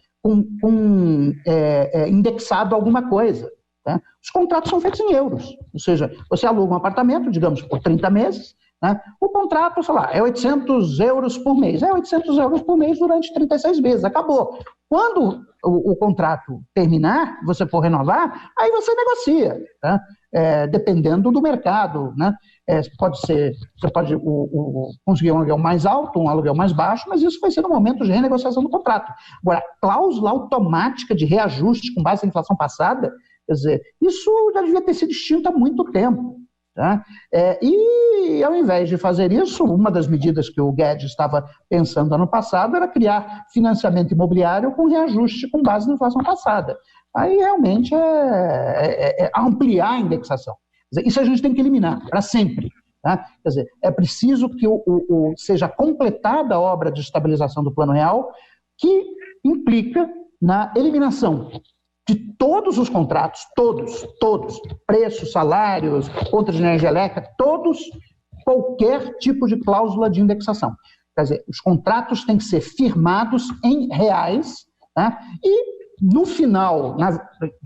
indexado a alguma coisa. Tá? Os contratos são feitos em euros. Ou seja, você aluga um apartamento, digamos, por 30 meses, né? O contrato, é 800 euros por mês. 800 euros por mês durante 36 meses. Acabou. Quando o contrato terminar, você for renovar, aí você negocia, tá? Dependendo do mercado, né? Você pode conseguir um aluguel mais alto, um aluguel mais baixo, mas isso vai ser no momento de renegociação do contrato. Agora, cláusula automática de reajuste com base na inflação passada, quer dizer, isso já devia ter sido extinto há muito tempo. Tá? E, ao invés de fazer isso, uma das medidas que o Guedes estava pensando ano passado era criar financiamento imobiliário com reajuste com base na inflação passada. Aí, realmente, é ampliar a indexação. Quer dizer, isso a gente tem que eliminar para sempre. Tá? Quer dizer, é preciso que seja completada a obra de estabilização do Plano Real, que implica na eliminação de todos os contratos, todos, preços, salários, contas de energia elétrica, todos, qualquer tipo de cláusula de indexação. Quer dizer, os contratos têm que ser firmados em reais, tá? E no final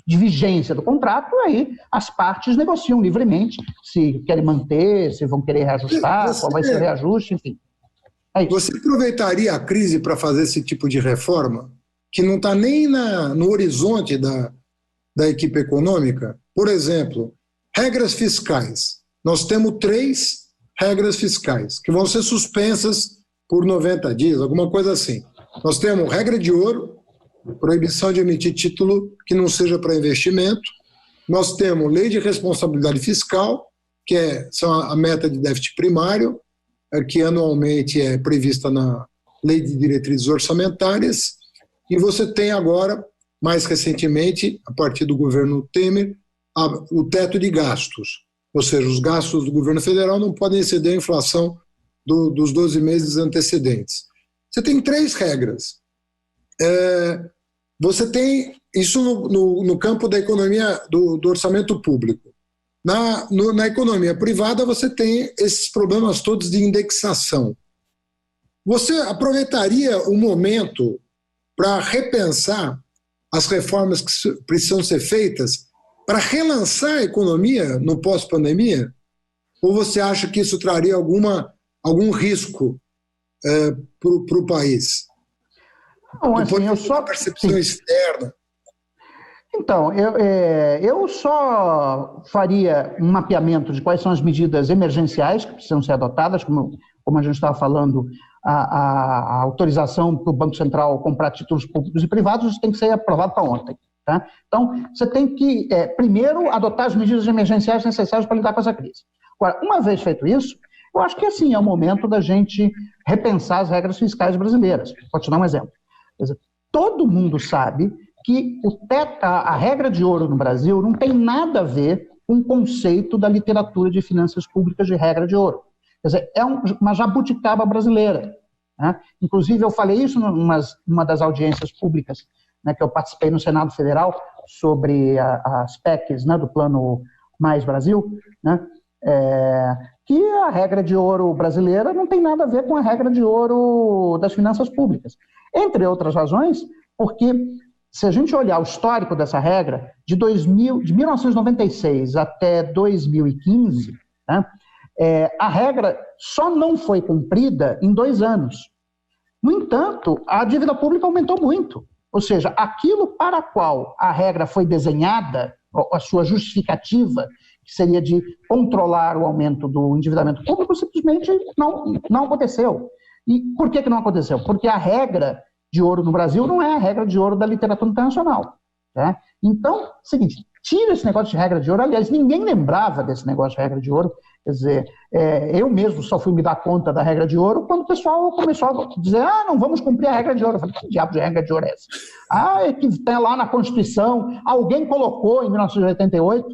de vigência do contrato, aí as partes negociam livremente se querem manter, se vão querer reajustar, qual vai ser o reajuste, enfim. É isso.
Você aproveitaria a crise para fazer esse tipo de reforma, que não está nem no horizonte da equipe econômica? Por exemplo, regras fiscais. Nós temos 3 regras fiscais que vão ser suspensas por 90 dias, alguma coisa assim. Nós temos regra de ouro, proibição de emitir título que não seja para investimento. Nós temos lei de responsabilidade fiscal, que são a meta de déficit primário, que anualmente é prevista na lei de diretrizes orçamentárias. E você tem agora, mais recentemente, a partir do governo Temer, o teto de gastos. Ou seja, os gastos do governo federal não podem exceder a inflação dos 12 meses antecedentes. Você tem 3 regras. Você tem isso no campo da economia, do orçamento público. Na economia privada, você tem esses problemas todos de indexação. Você aproveitaria o momento para repensar as reformas que precisam ser feitas para relançar a economia no pós-pandemia? Ou você acha que isso traria algum risco para o país?
Não, assim, eu só...
percepção externa.
Então, eu só faria um mapeamento de quais são as medidas emergenciais que precisam ser adotadas, como a gente estava falando, a autorização para o Banco Central comprar títulos públicos e privados, isso tem que ser aprovado para ontem. Tá? Então, você tem que, primeiro, adotar as medidas emergenciais necessárias para lidar com essa crise. Agora, uma vez feito isso, eu acho que, assim, é o momento da gente repensar as regras fiscais brasileiras. Vou te dar um exemplo. Quer dizer, todo mundo sabe que a regra de ouro no Brasil não tem nada a ver com o conceito da literatura de finanças públicas de regra de ouro. Quer dizer, é uma jabuticaba brasileira. Né? Inclusive, eu falei isso numa das audiências públicas, né, que eu participei no Senado Federal sobre as PECs, né, do Plano Mais Brasil, né, que a regra de ouro brasileira não tem nada a ver com a regra de ouro das finanças públicas. Entre outras razões, porque se a gente olhar o histórico dessa regra, de 1996 até 2015, né, a regra só não foi cumprida em 2 anos. No entanto, a dívida pública aumentou muito. Ou seja, aquilo para qual a regra foi desenhada, a sua justificativa, que seria de controlar o aumento do endividamento público, simplesmente não aconteceu. E por que não aconteceu? Porque a regra de ouro no Brasil não é a regra de ouro da literatura internacional. Tá? Então, seguinte, tira esse negócio de regra de ouro. Aliás, ninguém lembrava desse negócio de regra de ouro. Quer dizer, eu mesmo só fui me dar conta da regra de ouro quando o pessoal começou a dizer, não vamos cumprir a regra de ouro. Eu falei, que diabo de regra de ouro é essa? É que tem lá na Constituição, alguém colocou em 1988,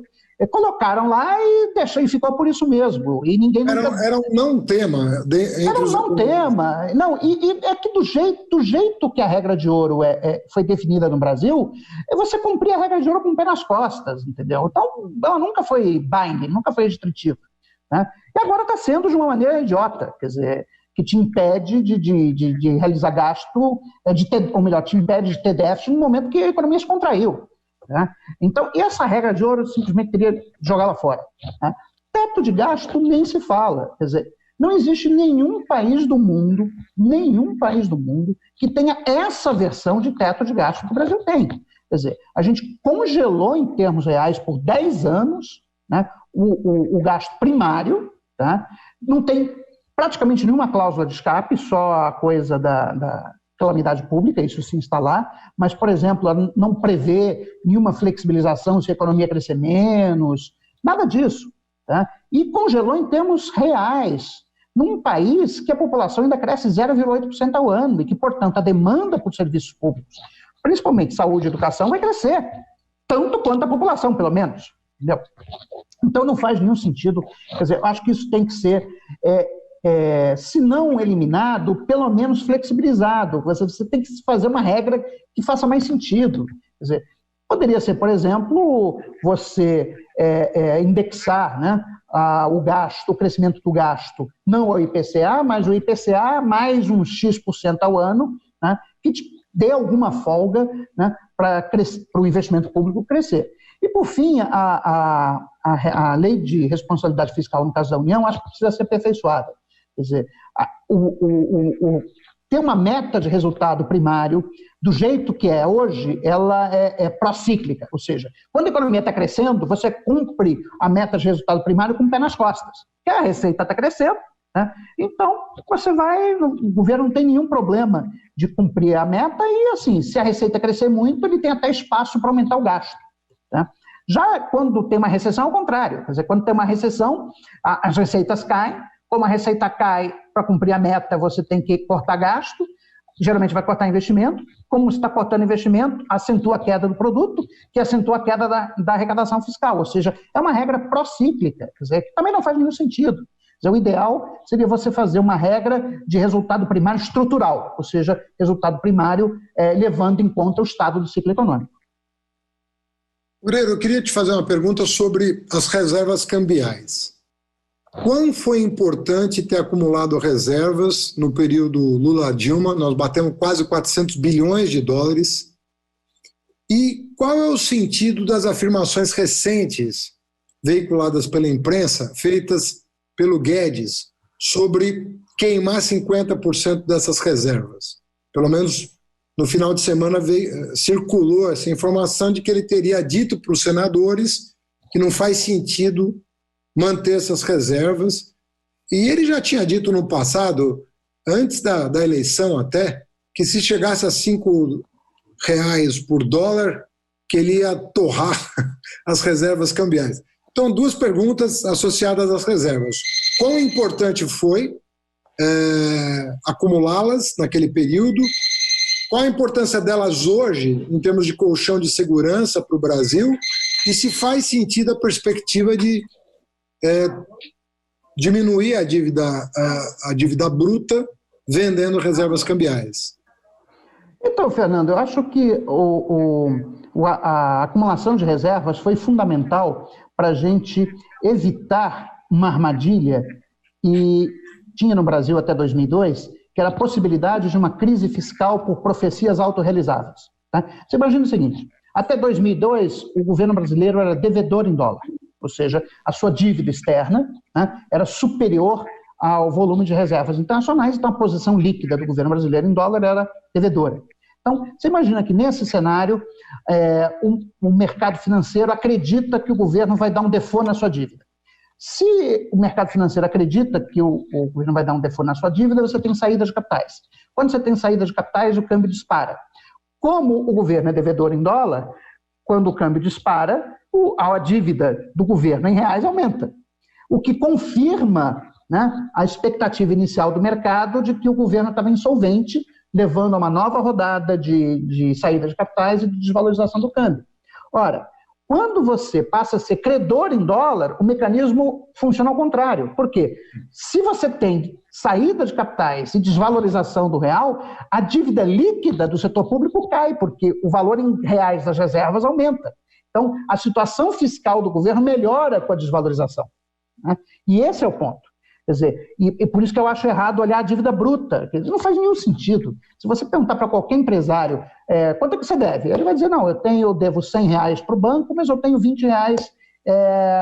colocaram lá e ficou por isso mesmo. E ninguém
era um não tema.
Era um não tema. Não, e é que do jeito que a regra de ouro foi definida no Brasil, você cumprir a regra de ouro com o pé nas costas, entendeu? Então, ela nunca foi binding, nunca foi restritiva. Né? E agora está sendo de uma maneira idiota, quer dizer, que te impede de realizar gasto, ou melhor, te impede de ter déficit no momento que a economia se contraiu. Né? Então, essa regra de ouro simplesmente teria jogá-la fora. Né? Teto de gasto nem se fala. Quer dizer, não existe nenhum país do mundo que tenha essa versão de teto de gasto que o Brasil tem. Quer dizer, a gente congelou em termos reais por 10 anos, né, o gasto primário, tá? Não tem praticamente nenhuma cláusula de escape, só a coisa da calamidade pública, isso sim está lá, mas, por exemplo, ela não prevê nenhuma flexibilização se a economia crescer menos, nada disso, tá? E congelou em termos reais, num país que a população ainda cresce 0,8% ao ano e que, portanto, a demanda por serviços públicos, principalmente saúde e educação, vai crescer, tanto quanto a população, pelo menos. Entendeu? Então, não faz nenhum sentido. Quer dizer, eu acho que isso tem que ser, se não eliminado, pelo menos flexibilizado. Você tem que fazer uma regra que faça mais sentido. Quer dizer, poderia ser, por exemplo, você indexar, né, o gasto, o crescimento do gasto, não ao IPCA, mas o IPCA mais uns X% ao ano, né, que te dê alguma folga, né, para o investimento público crescer. E, por fim, a lei de responsabilidade fiscal, no caso da União, acho que precisa ser aperfeiçoada. Quer dizer, ter uma meta de resultado primário, do jeito que é hoje, ela é procíclica, ou seja, quando a economia está crescendo, você cumpre a meta de resultado primário com o pé nas costas, porque a receita está crescendo, né? Então o governo não tem nenhum problema de cumprir a meta e, assim, se a receita crescer muito, ele tem até espaço para aumentar o gasto, né? Já quando tem uma recessão, é o contrário, quer dizer, quando tem uma recessão, as receitas caem, como a receita cai, para cumprir a meta, você tem que cortar gasto, geralmente vai cortar investimento, como você está cortando investimento, acentua a queda do produto, que acentua a queda da arrecadação fiscal, ou seja, é uma regra procíclica, quer dizer, que também não faz nenhum sentido. Quer dizer, o ideal seria você fazer uma regra de resultado primário estrutural, ou seja, resultado primário levando em conta o estado do ciclo econômico.
Moreira, eu queria te fazer uma pergunta sobre as reservas cambiais. Quão foi importante ter acumulado reservas no período Lula-Dilma? Nós batemos quase 400 bilhões de dólares. E qual é o sentido das afirmações recentes, veiculadas pela imprensa, feitas pelo Guedes, sobre queimar 50% dessas reservas? Pelo menos no final de semana circulou essa informação de que ele teria dito para os senadores que não faz sentido manter essas reservas. E ele já tinha dito no passado, antes da eleição até, que se chegasse a R$5 por dólar, que ele ia torrar as reservas cambiais. Então, duas perguntas associadas às reservas. Quão importante foi acumulá-las naquele período? Qual a importância delas hoje, em termos de colchão de segurança para o Brasil? E se faz sentido a perspectiva de diminuir a dívida bruta vendendo reservas cambiais?
Então, Fernando, eu acho que a acumulação de reservas foi fundamental para a gente evitar uma armadilha que tinha no Brasil até 2002, que era a possibilidade de uma crise fiscal por profecias autorrealizáveis. Tá? Você imagina o seguinte, até 2002 o governo brasileiro era devedor em dólar, ou seja, a sua dívida externa, né, era superior ao volume de reservas internacionais, então a posição líquida do governo brasileiro em dólar era devedora. Então, você imagina que nesse cenário, o mercado financeiro acredita que o governo vai dar um default na sua dívida. Se o mercado financeiro acredita que o governo vai dar um default na sua dívida, você tem saída de capitais. Quando você tem saída de capitais, o câmbio dispara. Como o governo é devedor em dólar, quando o câmbio dispara, a dívida do governo em reais aumenta, o que confirma, né, a expectativa inicial do mercado de que o governo estava insolvente, levando a uma nova rodada de saída de capitais e de desvalorização do câmbio. Ora, quando você passa a ser credor em dólar, o mecanismo funciona ao contrário. Por quê? Se você tem saída de capitais e desvalorização do real, a dívida líquida do setor público cai, porque o valor em reais das reservas aumenta. Então, a situação fiscal do governo melhora com a desvalorização, né? E esse é o ponto. Quer dizer, e por isso que eu acho errado olhar a dívida bruta. Quer dizer, não faz nenhum sentido. Se você perguntar para qualquer empresário quanto é que você deve, ele vai dizer, não, eu devo R$100 para o banco, mas eu tenho R$20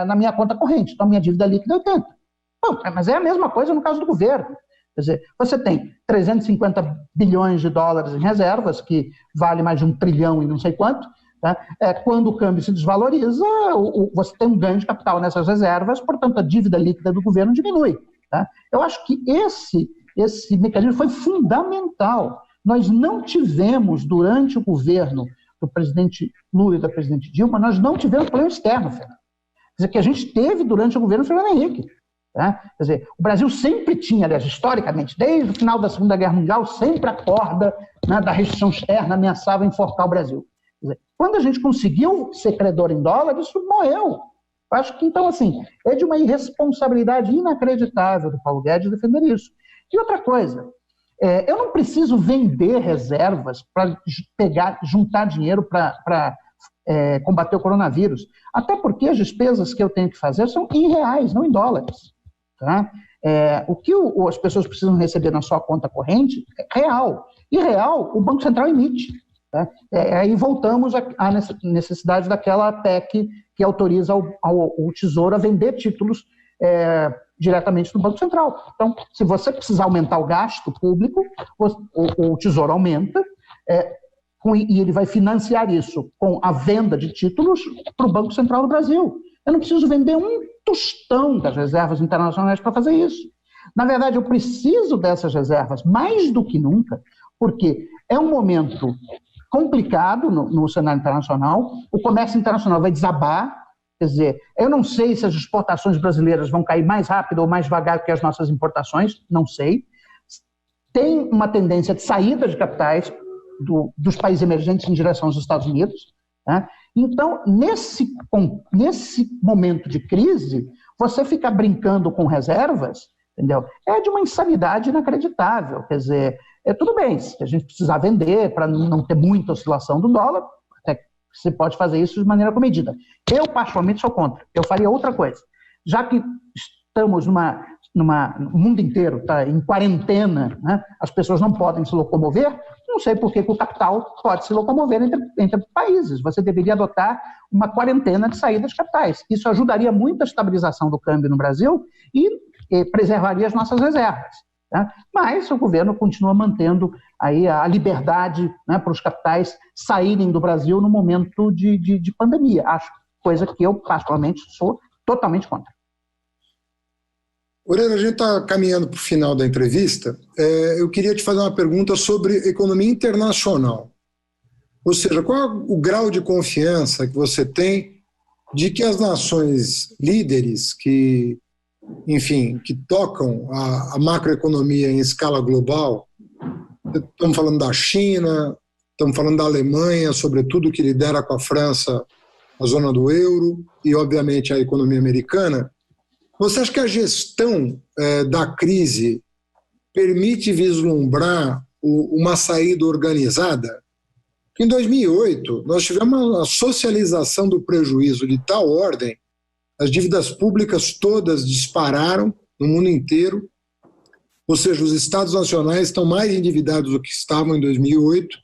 na minha conta corrente, então a minha dívida líquida é 80. Bom, mas é a mesma coisa no caso do governo. Quer dizer, você tem 350 bilhões de dólares em reservas, que vale mais de 1 trilhão e não sei quanto, Tá? Quando o câmbio se desvaloriza, você tem um ganho de capital nessas reservas, portanto, a dívida líquida do governo diminui. Tá? Eu acho que esse mecanismo foi fundamental. Nós não tivemos, durante o governo do presidente Lula e da presidente Dilma, nós não tivemos plano externo, Fernando. Quer dizer, que a gente teve durante o governo Fernando Henrique. Tá? Quer dizer, o Brasil sempre tinha, aliás, historicamente, desde o final da Segunda Guerra Mundial, sempre a corda, né, da restrição externa ameaçava enforcar o Brasil. Quer dizer, quando a gente conseguiu ser credor em dólar, isso morreu. Acho que, então, assim, é de uma irresponsabilidade inacreditável do Paulo Guedes defender isso. E outra coisa, eu não preciso vender reservas para juntar dinheiro para combater o coronavírus, até porque as despesas que eu tenho que fazer são em reais, não em dólares. Tá? O que as pessoas precisam receber na sua conta corrente é real. E real, o Banco Central emite. Tá? Aí voltamos à necessidade daquela PEC que autoriza o Tesouro a vender títulos diretamente do Banco Central. Então, se você precisar aumentar o gasto público, o Tesouro aumenta, e ele vai financiar isso com a venda de títulos para o Banco Central do Brasil. Eu não preciso vender um tostão das reservas internacionais para fazer isso. Na verdade, eu preciso dessas reservas mais do que nunca, porque é um momento complicado no cenário internacional, o comércio internacional vai desabar, quer dizer, eu não sei se as exportações brasileiras vão cair mais rápido ou mais devagar que as nossas importações, não sei. Tem uma tendência de saída de capitais dos países emergentes em direção aos Estados Unidos. Né? Então, nesse momento de crise, você ficar brincando com reservas, entendeu? É de uma insanidade inacreditável. Quer dizer, tudo bem, se a gente precisar vender para não ter muita oscilação do dólar, até você pode fazer isso de maneira comedida. Eu, particularmente, sou contra. Eu faria outra coisa. Já que estamos o mundo inteiro está em quarentena, né? As pessoas não podem se locomover, não sei por que o capital pode se locomover entre países. Você deveria adotar uma quarentena de saída de capitais. Isso ajudaria muito a estabilização do câmbio no Brasil e preservaria as nossas reservas. Né? Mas o governo continua mantendo aí a liberdade, né, para os capitais saírem do Brasil no momento de pandemia. Acho coisa que eu, particularmente, sou totalmente contra.
Orelha, a gente está caminhando para o final da entrevista. Eu queria te fazer uma pergunta sobre economia internacional. Ou seja, qual é o grau de confiança que você tem de que as nações líderes que tocam a macroeconomia em escala global, estamos falando da China, estamos falando da Alemanha, sobretudo que lidera com a França a zona do euro e, obviamente, a economia americana. Você acha que a gestão da crise permite vislumbrar uma saída organizada? Em 2008, nós tivemos uma socialização do prejuízo de tal ordem, as dívidas públicas todas dispararam no mundo inteiro, ou seja, os estados nacionais estão mais endividados do que estavam em 2008,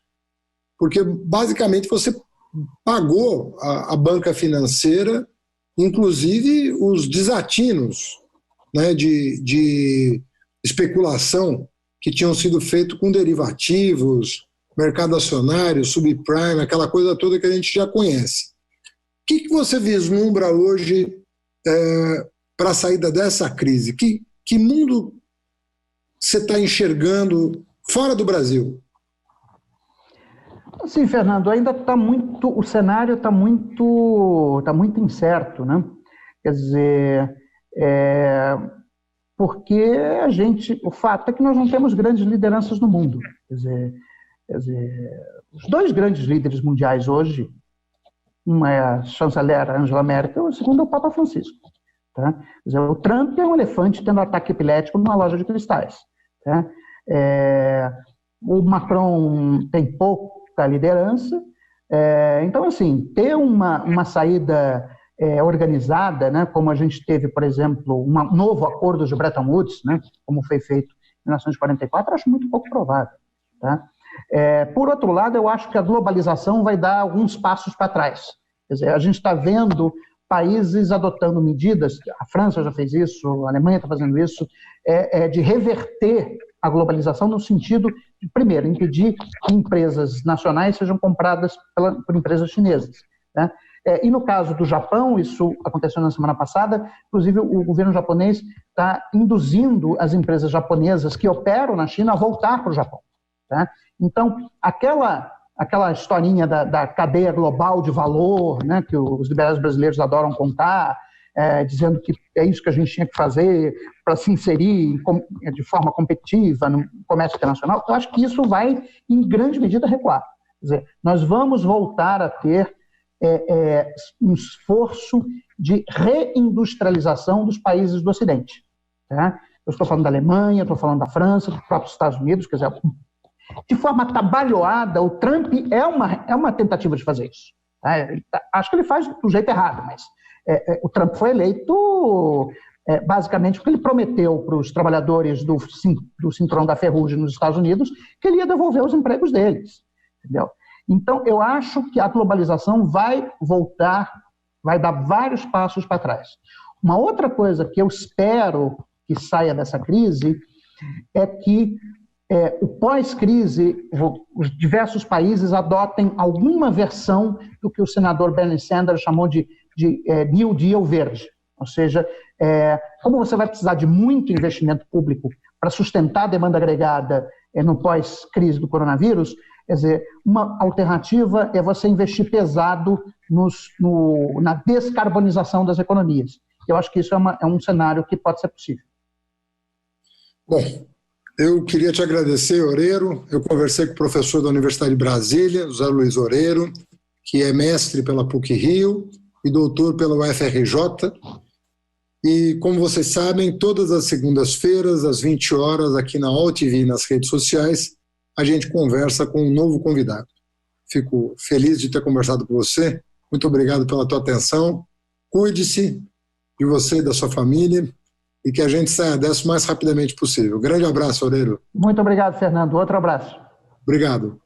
porque basicamente você pagou a banca financeira, inclusive os desatinos, né, de especulação que tinham sido feitos com derivativos, mercado acionário, subprime, aquela coisa toda que a gente já conhece. O que você vislumbra hoje para a saída dessa crise? Que mundo você está enxergando fora do Brasil?
Sim, Fernando, ainda está muito, o cenário está muito incerto, né? Quer dizer, porque o fato é que nós não temos grandes lideranças no mundo. Quer dizer, os dois grandes líderes mundiais hoje, um é a chanceler Angela Merkel, o segundo é o Papa Francisco. Tá? Quer dizer, o Trump é um elefante tendo ataque epilético numa loja de cristais. Tá? O Macron tem pouca liderança. Então, assim, ter uma saída organizada, né, como a gente teve, por exemplo, um novo acordo de Bretton Woods, né, como foi feito em 1944, acho muito pouco provável. Tá? Por outro lado, eu acho que a globalização vai dar alguns passos para trás. Quer dizer, a gente está vendo países adotando medidas, a França já fez isso, a Alemanha está fazendo isso, de reverter a globalização no sentido de, primeiro, impedir que empresas nacionais sejam compradas por empresas chinesas, né? E no caso do Japão, isso aconteceu na semana passada, inclusive o governo japonês está induzindo as empresas japonesas que operam na China a voltar para o Japão, tá? Então, aquela historinha da cadeia global de valor, né, que os liberais brasileiros adoram contar, dizendo que é isso que a gente tinha que fazer para se inserir de forma competitiva no comércio internacional, eu acho que isso vai, em grande medida, recuar. Quer dizer, nós vamos voltar a ter um esforço de reindustrialização dos países do Ocidente, tá? Eu estou falando da Alemanha, estou falando da França, dos próprios Estados Unidos, quer dizer, de forma trabalhada, o Trump é uma tentativa de fazer isso, tá? Acho que ele faz do jeito errado, mas o Trump foi eleito basicamente porque ele prometeu para os trabalhadores do cinturão da ferrugem nos Estados Unidos que ele ia devolver os empregos deles, entendeu? Então, eu acho que a globalização vai voltar, vai dar vários passos para trás. Uma outra coisa que eu espero que saia dessa crise é que o pós-crise, os diversos países adotem alguma versão do que o senador Bernie Sanders chamou de New Deal verde. Ou seja, como você vai precisar de muito investimento público para sustentar a demanda agregada no pós-crise do coronavírus, quer dizer, uma alternativa é você investir pesado na descarbonização das economias. Eu acho que isso é um cenário que pode ser possível.
Bom, eu queria te agradecer, Oreiro. Eu conversei com o professor da Universidade de Brasília, José Luiz Oreiro, que é mestre pela PUC-Rio e doutor pela UFRJ. E, como vocês sabem, todas as segundas-feiras, às 20 horas, aqui na UOL-TV e nas redes sociais, a gente conversa com um novo convidado. Fico feliz de ter conversado com você. Muito obrigado pela tua atenção. Cuide-se de você e da sua família e que a gente saia dessa o mais rapidamente possível. Grande abraço, Oreiro.
Muito obrigado, Fernando. Outro abraço.
Obrigado.